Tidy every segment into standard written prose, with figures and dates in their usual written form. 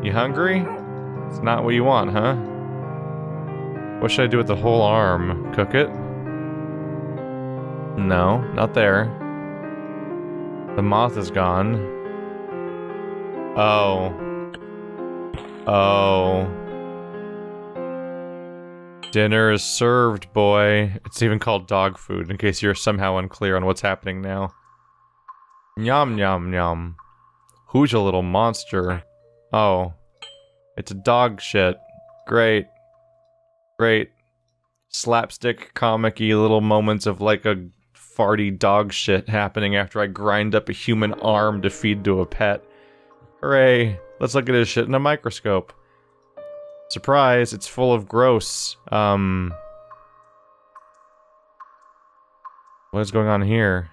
You hungry? It's not what you want, huh? What should I do with the whole arm? Cook it? No, not there. The moth is gone. Oh. Oh. Dinner is served, boy. It's even called dog food, in case you're somehow unclear on what's happening now. Yum, yum, yum. Who's a little monster? Oh. It's a dog shit. Great. Great. Slapstick, comic-y little moments of like a farty dog shit happening after I grind up a human arm to feed to a pet. Hooray. Let's look at his shit in a microscope. Surprise, it's full of gross. What is going on here?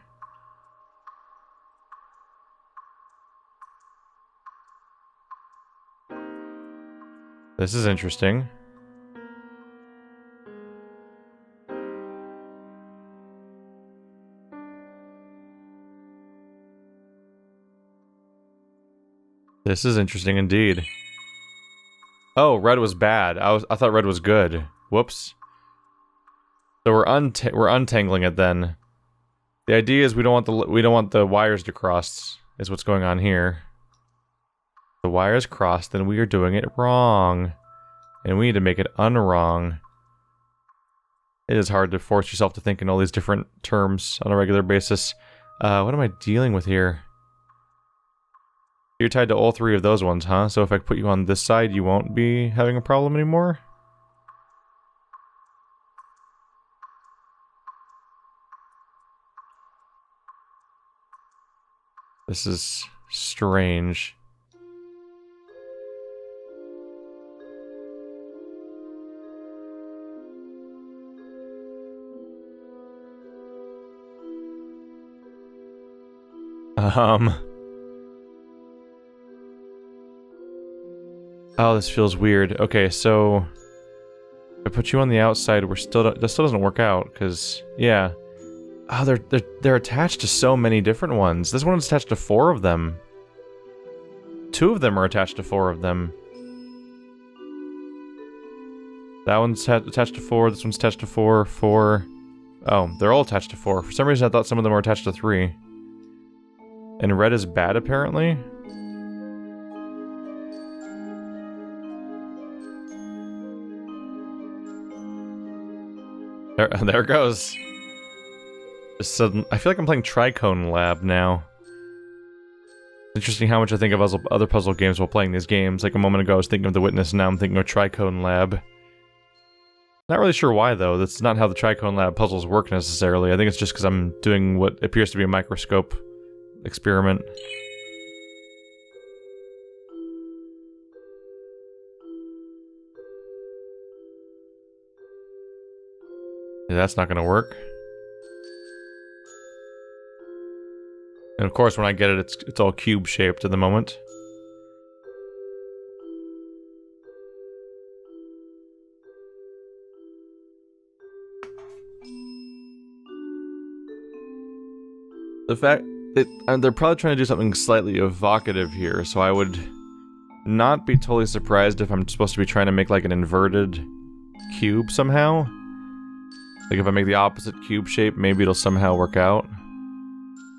This is interesting. This is interesting indeed. Oh, red was bad. I thought red was good. Whoops. So we're untangling it then. The idea is we don't want the wires to cross. Is what's going on here. The wires crossed, then we are doing it wrong, and we need to make it unwrong. It is hard to force yourself to think in all these different terms on a regular basis. What am I dealing with here? You're tied to all three of those ones, huh? So if I put you on this side, you won't be having a problem anymore? This is strange. Oh, this feels weird. Okay, so if I put you on the outside, that still doesn't work out, because, yeah. Oh, they're attached to so many different ones. This one's attached to 4 of them. 2 of them are attached to 4 of them. That one's attached to 4, this one's attached to 4, 4. Oh, they're all attached to 4. For some reason I thought some of them were attached to 3. And red is bad, apparently? There it goes. Just sudden, I feel like I'm playing Tricone Lab now. Interesting how much I think of other puzzle games while playing these games. Like a moment ago I was thinking of The Witness, now I'm thinking of Tricone Lab. Not really sure why though, that's not how the Tricone Lab puzzles work necessarily. I think it's just because I'm doing what appears to be a microscope experiment. Yeah, that's not gonna work. And of course when I get it, it's all cube shaped at the moment. The fact that they're probably trying to do something slightly evocative here, so I would not be totally surprised if I'm supposed to be trying to make like an inverted cube somehow. Like if I make the opposite cube shape, maybe it'll somehow work out.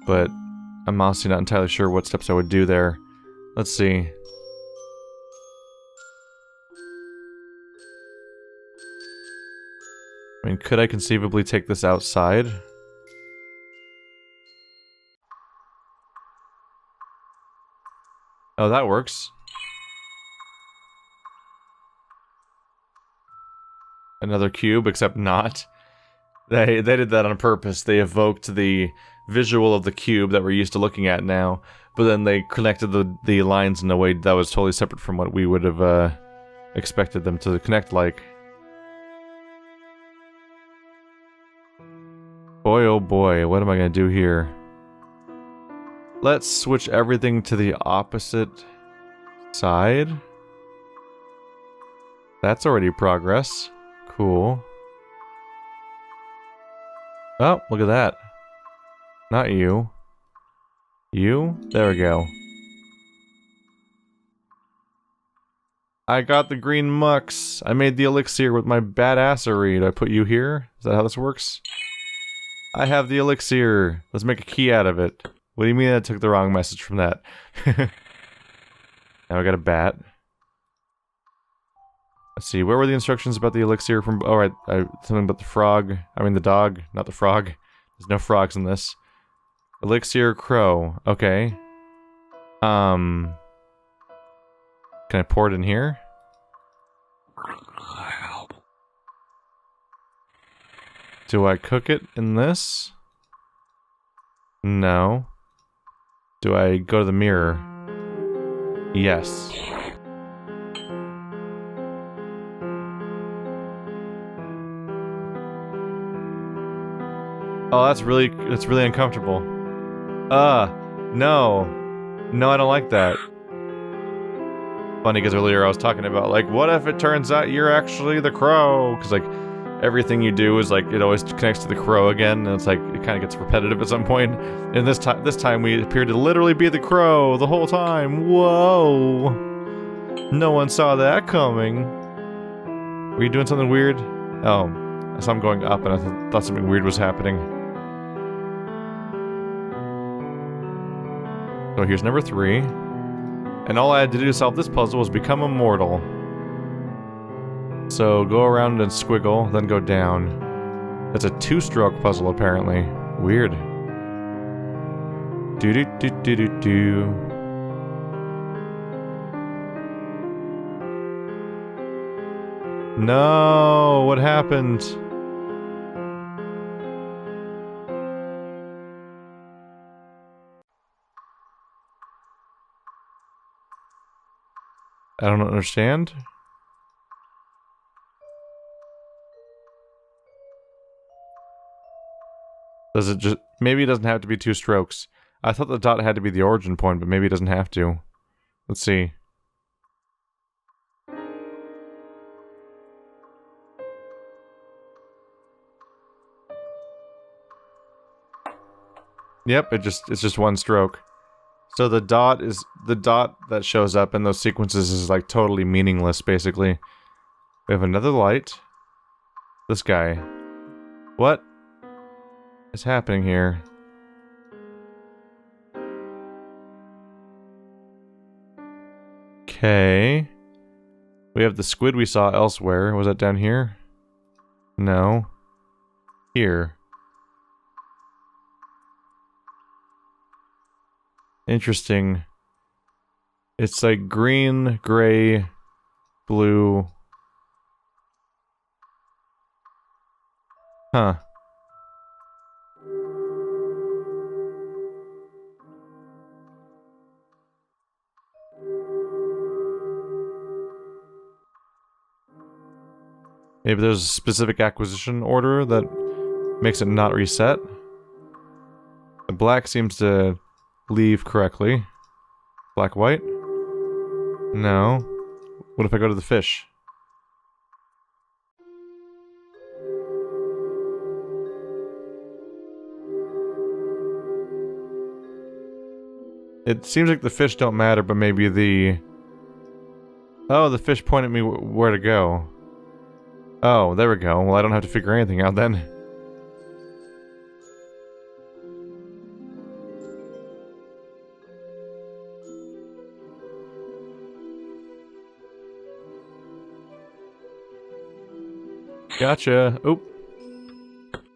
But I'm honestly not entirely sure what steps I would do there. Let's see. I mean, could I conceivably take this outside? Oh, that works. Another cube, except not. They did that on purpose. They evoked the visual of the cube that we're used to looking at now, but then they connected the lines in a way that was totally separate from what we would have expected them to connect like. Boy, oh boy, what am I gonna do here? Let's switch everything to the opposite side. That's already progress. Cool. Oh, look at that. Not you. You? There we go. I got the green mucks. I made the elixir with my badassery. Do I put you here? Is that how this works? I have the elixir. Let's make a key out of it. What do you mean I took the wrong message from that? Now I got a bat. Let's see, where were the instructions about the elixir from? Oh, right, something about the frog. I mean the dog, not the frog. There's no frogs in this. Elixir crow. Okay. Can I pour it in here? Do I cook it in this? No. Do I go to the mirror? Yes. Oh, that's really uncomfortable. No. No, I don't like that. Funny, because earlier I was talking about, like, what if it turns out you're actually the crow? Because, like, everything you do is, like, it always connects to the crow again, and it's, like, it kind of gets repetitive at some point. And this time we appeared to literally be the crow the whole time. Whoa! No one saw that coming. Were you doing something weird? Oh, I saw him going up, and I thought something weird was happening. So here's number 3. And all I had to do to solve this puzzle was become immortal. So go around and squiggle, then go down. That's a 2-stroke puzzle, apparently. Weird. Do-do-do-do-do-do. No! What happened? I don't understand. Does it just... Maybe it doesn't have to be 2 strokes. I thought the dot had to be the origin point, but maybe it doesn't have to. Let's see. Yep, it's just 1 stroke. So the dot that shows up in those sequences is like totally meaningless, basically. We have another light. This guy. What is happening here? Okay. We have the squid we saw elsewhere. Was that down here? No. Here. Interesting. It's like green, gray, blue. Huh. Maybe there's a specific acquisition order that makes it not reset. The black seems to leave correctly. Black, white? No. What if I go to the fish? It seems like the fish don't matter, but maybe the... Oh, the fish pointed me where to go. Oh, there we go. Well, I don't have to figure anything out then. Gotcha. Oop.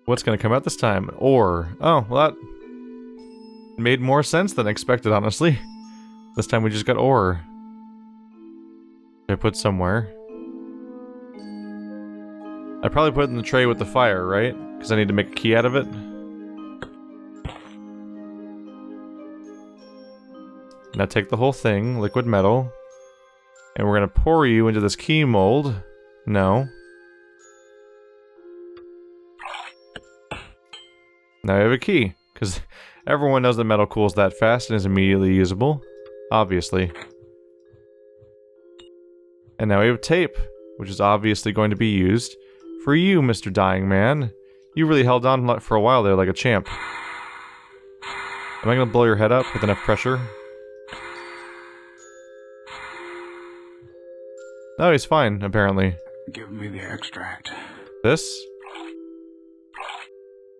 What's gonna come out this time? Ore. Oh, well that made more sense than expected, honestly. This time we just got ore. I put somewhere. I probably put it in the tray with the fire, right? Because I need to make a key out of it. Now take the whole thing, liquid metal, and we're gonna pour you into this key mold. No. Now we have a key, because everyone knows that metal cools that fast and is immediately usable. Obviously. And now we have tape, which is obviously going to be used for you, Mr. Dying Man. You really held on for a while there like a champ. Am I gonna blow your head up with enough pressure? Oh, he's fine, apparently. Give me the extract. This?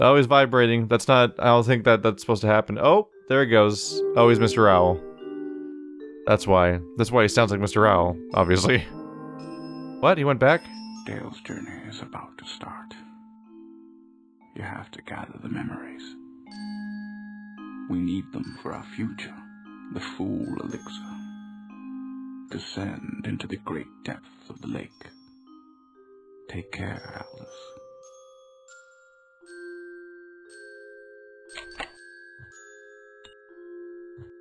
Oh, he's vibrating. That's not... I don't think that's supposed to happen. Oh, there he goes. Oh, he's Mr. Owl. That's why. That's why he sounds like Mr. Owl, obviously. What? He went back? Dale's journey is about to start. You have to gather the memories. We need them for our future. The Fool Elixir. Descend into the great depths of the lake. Take care, Arles.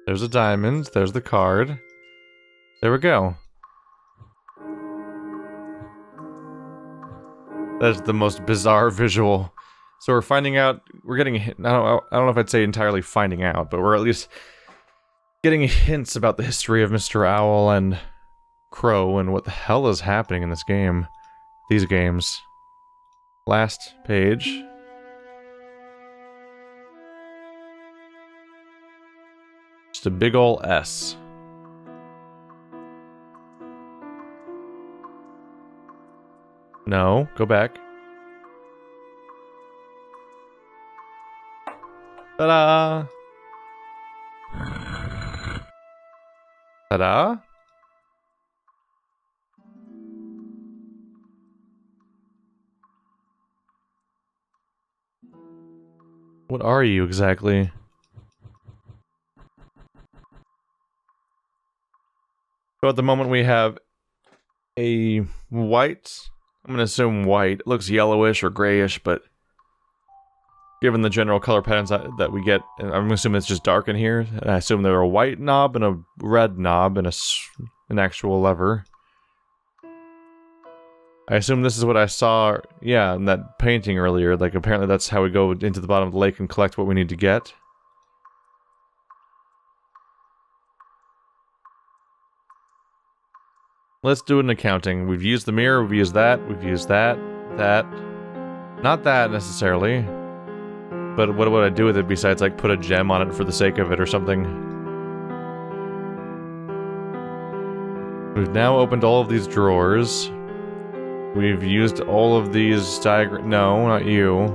There's a diamond. There's the card. There we go. That's the most bizarre visual. So we're finding out, we're getting, I don't know if I'd say entirely finding out, but we're at least getting hints about the history of Mr. Owl and Crow and what the hell is happening in this game. These games. Last page. Just a big ol' S. No, go back. Ta-da! Ta-da? What are you exactly? So at the moment we have a white, I'm gonna assume white. It looks yellowish or grayish, but given the general color patterns that we get, I'm assuming it's just dark in here. And I assume there are a white knob and a red knob and an actual lever. I assume this is what I saw, yeah, in that painting earlier. Like, apparently that's how we go into the bottom of the lake and collect what we need to get. Let's do an accounting. We've used the mirror, we've used that, that. Not that, necessarily. But what would I do with it besides, like, put a gem on it for the sake of it or something? We've now opened all of these drawers. We've used all of these no, not you.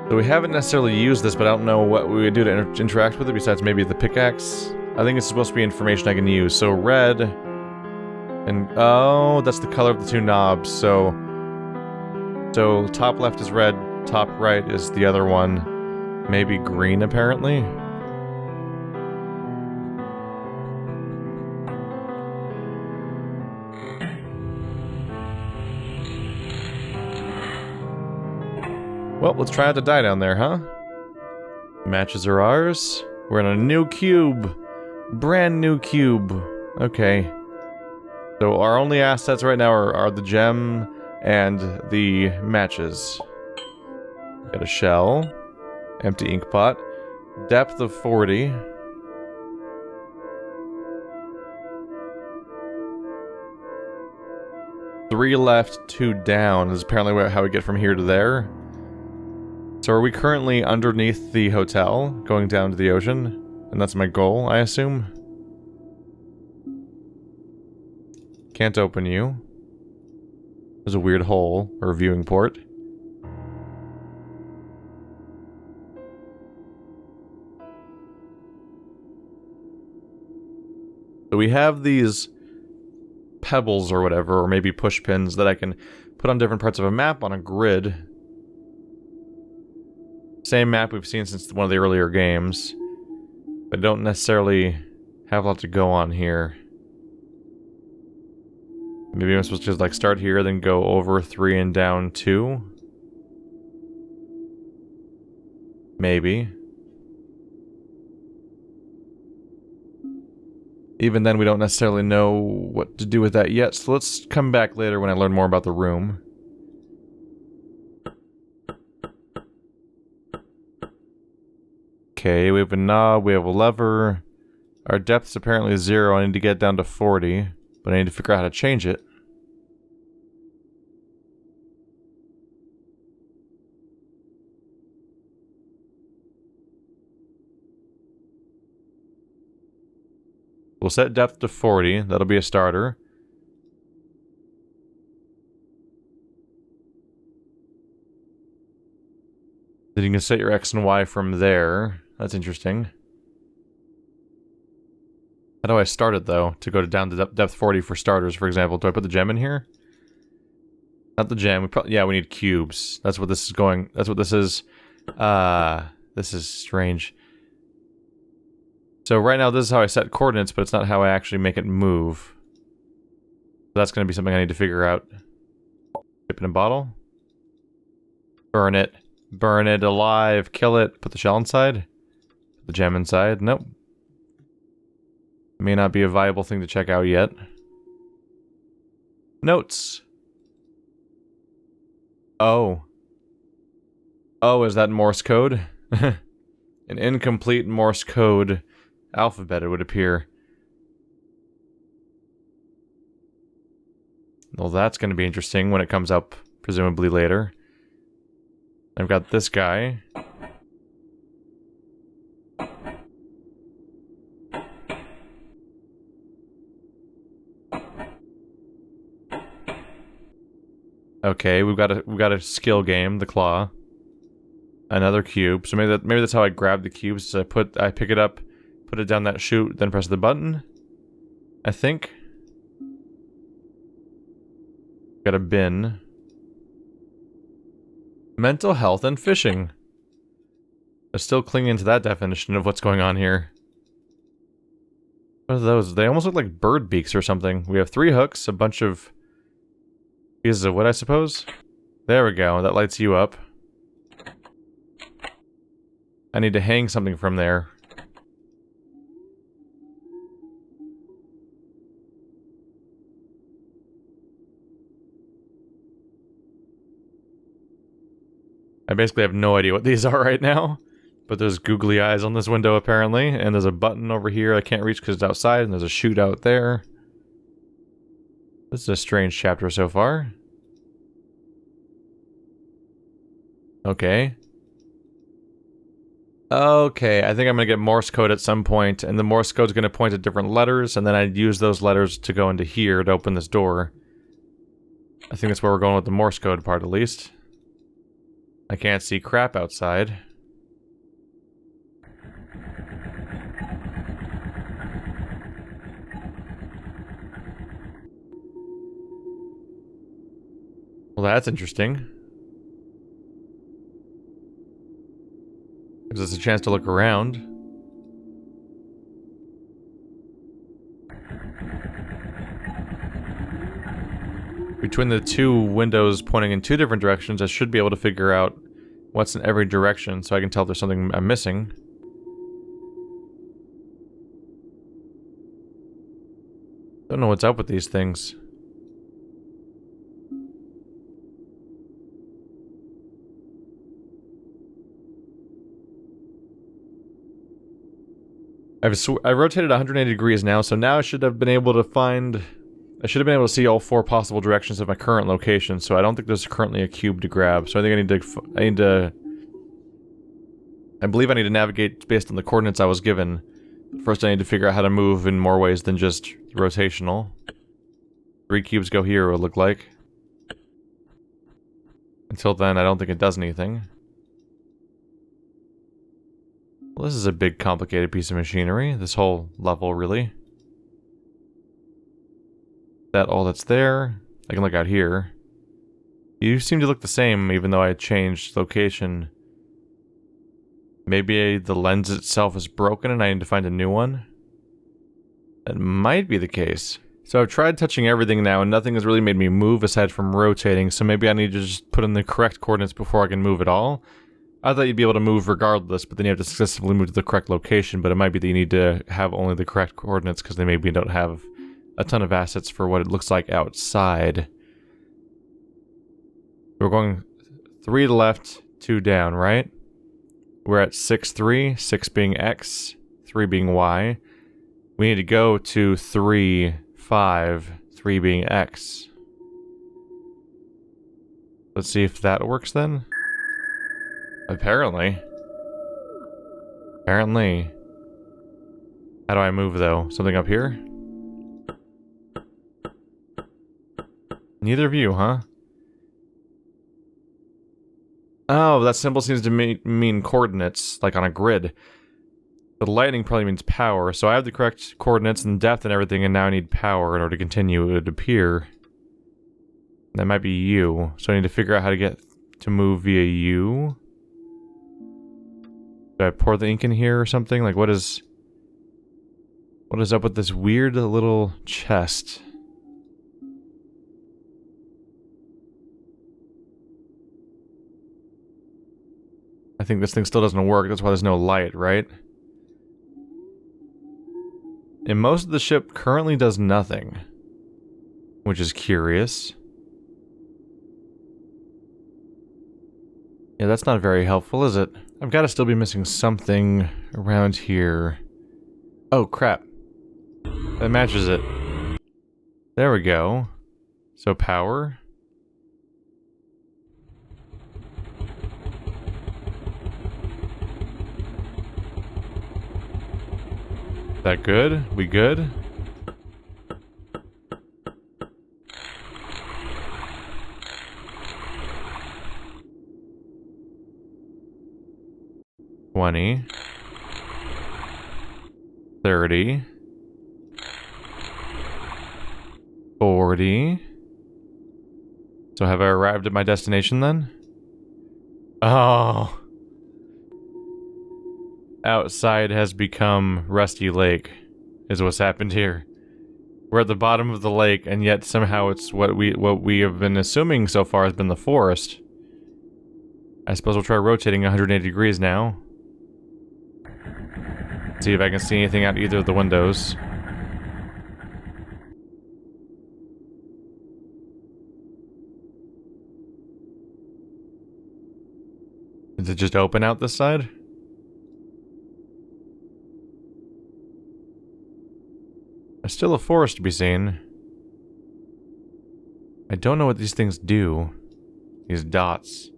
So we haven't necessarily used this, but I don't know what we would do to interact with it besides maybe the pickaxe. I think it's supposed to be information I can use. So red, and oh, that's the color of the two knobs. So top left is red, top right is the other one. Maybe green, apparently. Well, let's try out to die down there, huh? Matches are ours. We're in a new cube. Brand new cube. Okay. So our only assets right now are the gem and the matches. Got a shell. Empty ink pot. Depth of 40. Three left, two down is apparently how we get from here to there. So are we currently underneath the hotel, going down to the ocean? And that's my goal, I assume? Can't open you. There's a weird hole, or viewing port. So we have these pebbles or whatever, or maybe push pins that I can put on different parts of a map on a grid. Same map we've seen since one of the earlier games, but don't necessarily have a lot to go on here. Maybe I'm supposed to just like start here, then go over 3 and down 2? Maybe. Even then, we don't necessarily know what to do with that yet, so let's come back later when I learn more about the room. Okay, we have a knob, we have a lever. Our depth's apparently 0, I need to get down to 40, but I need to figure out how to change it. We'll set depth to 40. That'll be a starter. Then you can set your X and Y from there. That's interesting. How do I start it, though? To go down to depth 40 for starters, for example. Do I put the gem in here? Not the gem. Yeah, we need cubes. That's what this is going... That's what this is. This is strange. So right now, this is how I set coordinates, but it's not how I actually make it move. That's going to be something I need to figure out. Dip in a bottle. Burn it. Burn it alive. Kill it. Put the shell inside. Put the gem inside. Nope. May not be a viable thing to check out yet. Notes. Oh. Oh, is that Morse code? An incomplete Morse code alphabet, it would appear. Well, that's going to be interesting when it comes up, presumably later. I've got this guy. Okay, we've got a skill game, the claw. Another cube. So maybe that's how I grab the cubes. So I pick it up, put it down that chute, then press the button. I think. Got a bin. Mental health and fishing. I'm still clinging to that definition of what's going on here. What are those? They almost look like bird beaks or something. We have 3 hooks, a bunch of pieces of wood, I suppose. There we go. That lights you up. I need to hang something from there. I basically have no idea what these are right now. But there's googly eyes on this window apparently. And there's a button over here I can't reach because it's outside. And there's a chute out there. This is a strange chapter so far. Okay. Okay, I think I'm going to get Morse code at some point, and the Morse code's going to point at different letters, and then I'd use those letters to go into here to open this door. I think that's where we're going with the Morse code part, at least. I can't see crap outside. Well, that's interesting. Gives us a chance to look around. Between the 2 windows pointing in 2 different directions, I should be able to figure out what's in every direction, so I can tell if there's something I'm missing. Don't know what's up with these things. I rotated 180 degrees now, so now I should have been able to find... I should have been able to see all 4 possible directions of my current location, so I don't think there's currently a cube to grab. So I think I believe I need to navigate based on the coordinates I was given. First I need to figure out how to move in more ways than just rotational. 3 cubes go here, it would look like. Until then, I don't think it does anything. Well, this is a big, complicated piece of machinery. This whole level, really. That all that's there. I can look out here. You seem to look the same, even though I changed location. Maybe the lens itself is broken and I need to find a new one? That might be the case. So I've tried touching everything now and nothing has really made me move aside from rotating, so maybe I need to just put in the correct coordinates before I can move at all. I thought you'd be able to move regardless, but then you have to successfully move to the correct location, but it might be that you need to have only the correct coordinates because they maybe don't have a ton of assets for what it looks like outside. We're going 3 to the left, 2 down, right? We're at 6, 3, 6 being X, 3 being Y. We need to go to 3, 5, 3 being X. Let's see if that works then. Apparently. How do I move, though? Something up here? Neither of you, huh? Oh, that symbol seems to mean coordinates, like on a grid. The lightning probably means power, so I have the correct coordinates and depth and everything, and now I need power in order to continue. It would appear. That might be U, so I need to figure out how to get to move via U. Do I pour the ink in here or something? Like, what is up with this weird little chest? I think this thing still doesn't work, that's why there's no light, right? And most of the ship currently does nothing, which is curious. Yeah, that's not very helpful, is it? I've got to still be missing something around here. Oh, crap. That matches it. There we go. So, power. Is that good? We good? $20. $30. $40. So have I arrived at my destination then? Oh. Outside has become Rusty Lake, is what's happened here. We're at the bottom of the lake, and yet somehow it's what we have been assuming so far has been the forest. I suppose we'll try rotating 180 degrees now. See if I can see anything out either of the windows. Is it just open out this side? There's still a forest to be seen. I don't know what these things do. These dots.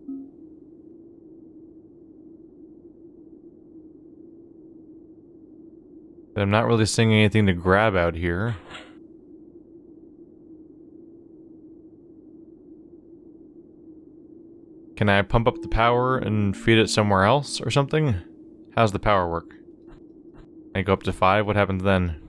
But I'm not really seeing anything to grab out here. Can I pump up the power and feed it somewhere else or something? How's the power work? I go up to 5, what happens then?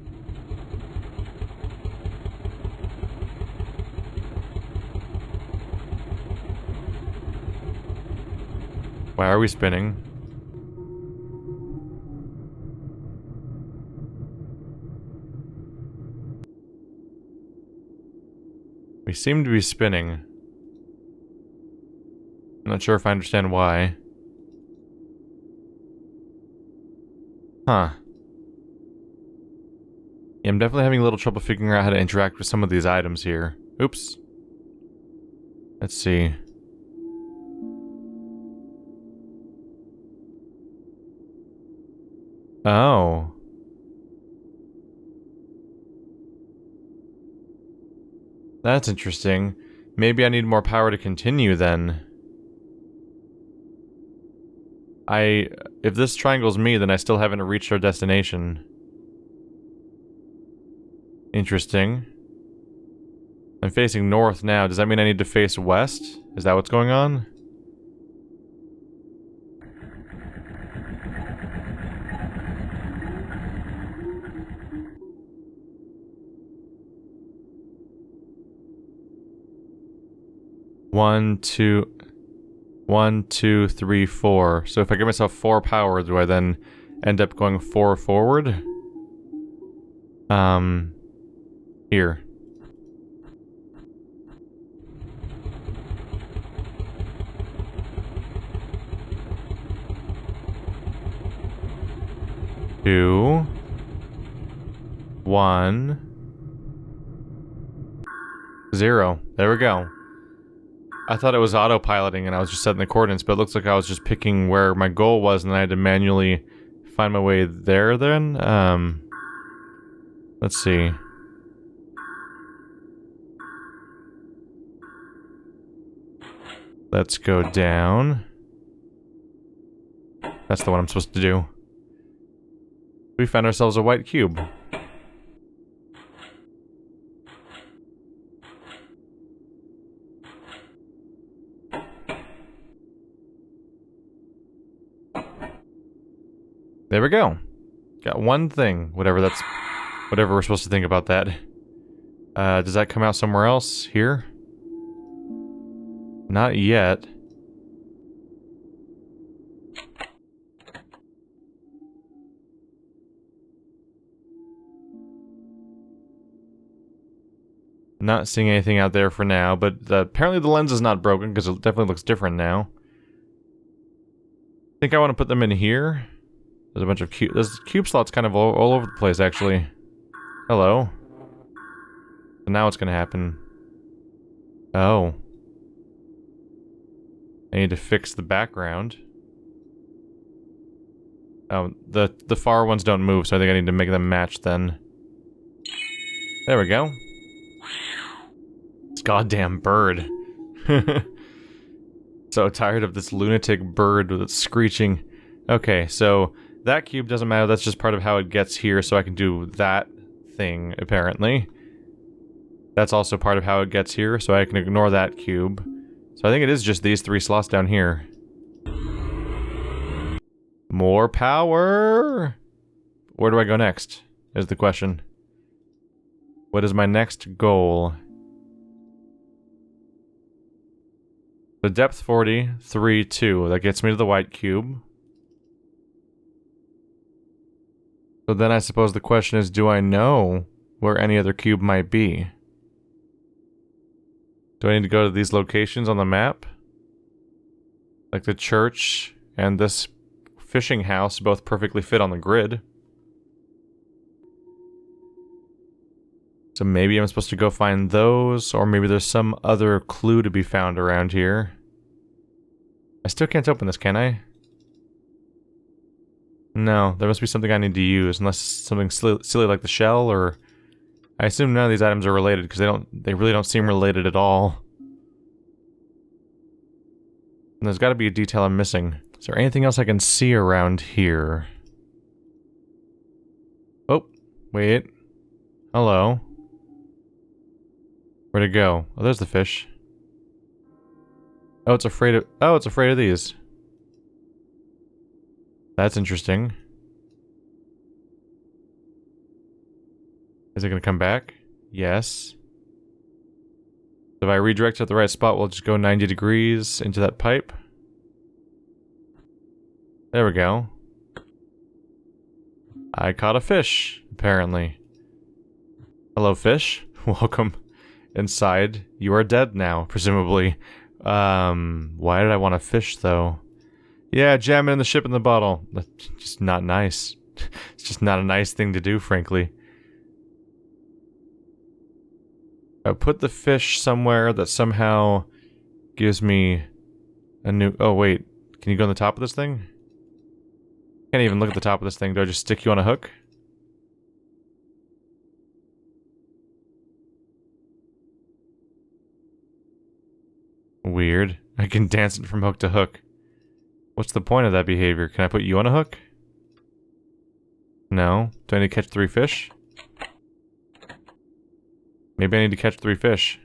Why are we spinning? We seem to be spinning. I'm not sure if I understand why. Huh. Yeah, I'm definitely having a little trouble figuring out how to interact with some of these items here. Oops. Let's see. Oh. That's interesting. Maybe I need more power to continue then. If this triangle's me, then I still haven't reached our destination. Interesting. I'm facing north now. Does that mean I need to face west? Is that what's going on? One, two, three, 4. So if I give myself 4 power, do I then end up going 4 forward? Here. Two. 1. 0. There we go. I thought it was autopiloting and I was just setting the coordinates, but it looks like I was just picking where my goal was and I had to manually find my way there then. Let's see. Let's go down. That's the one I'm supposed to do. We found ourselves a white cube. There we go. Got one thing, whatever we're supposed to think about that. Does that come out somewhere else? Here? Not yet. Not seeing anything out there for now, but apparently the lens is not broken because it definitely looks different now. I think I want to put them in here. There's a bunch of there's cube slots kind of all over the place, actually. Hello. So now what's gonna happen? Oh. I need to fix the background. Oh, the far ones don't move, so I think I need to make them match then. There we go. This goddamn bird. So tired of this lunatic bird with its screeching. Okay, so that cube doesn't matter, that's just part of how it gets here, so I can do that thing, apparently. That's also part of how it gets here, so I can ignore that cube. So I think it is just these 3 slots down here. More power! Where do I go next, is the question. What is my next goal? The depth 40, 3, 2. That gets me to the white cube. So then I suppose the question is, do I know where any other cube might be? Do I need to go to these locations on the map? Like the church and this fishing house both perfectly fit on the grid. So maybe I'm supposed to go find those, or maybe there's some other clue to be found around here. I still can't open this, can I? No, there must be something I need to use, unless something silly like the shell, or... I assume none of these items are related, because they really don't seem related at all. And there's gotta be a detail I'm missing. Is there anything else I can see around here? Oh, wait. Hello. Where'd it go? Oh, there's the fish. Oh, it's afraid of these. That's interesting. Is it gonna come back? Yes. If I redirect it at the right spot, we'll just go 90 degrees into that pipe. There we go. I caught a fish, apparently. Hello, fish. Welcome inside. You are dead now, presumably. Why did I want to fish, though? Yeah, jamming in the ship in the bottle. That's just not nice. It's just not a nice thing to do, frankly. I put the fish somewhere that somehow gives me a new... Oh, wait. Can you go on the top of this thing? Can't even look at the top of this thing. Do I just stick you on a hook? Weird. I can dance it from hook to hook. What's the point of that behavior? Can I put you on a hook? No. Do I need to catch 3 fish? Maybe I need to catch 3 fish.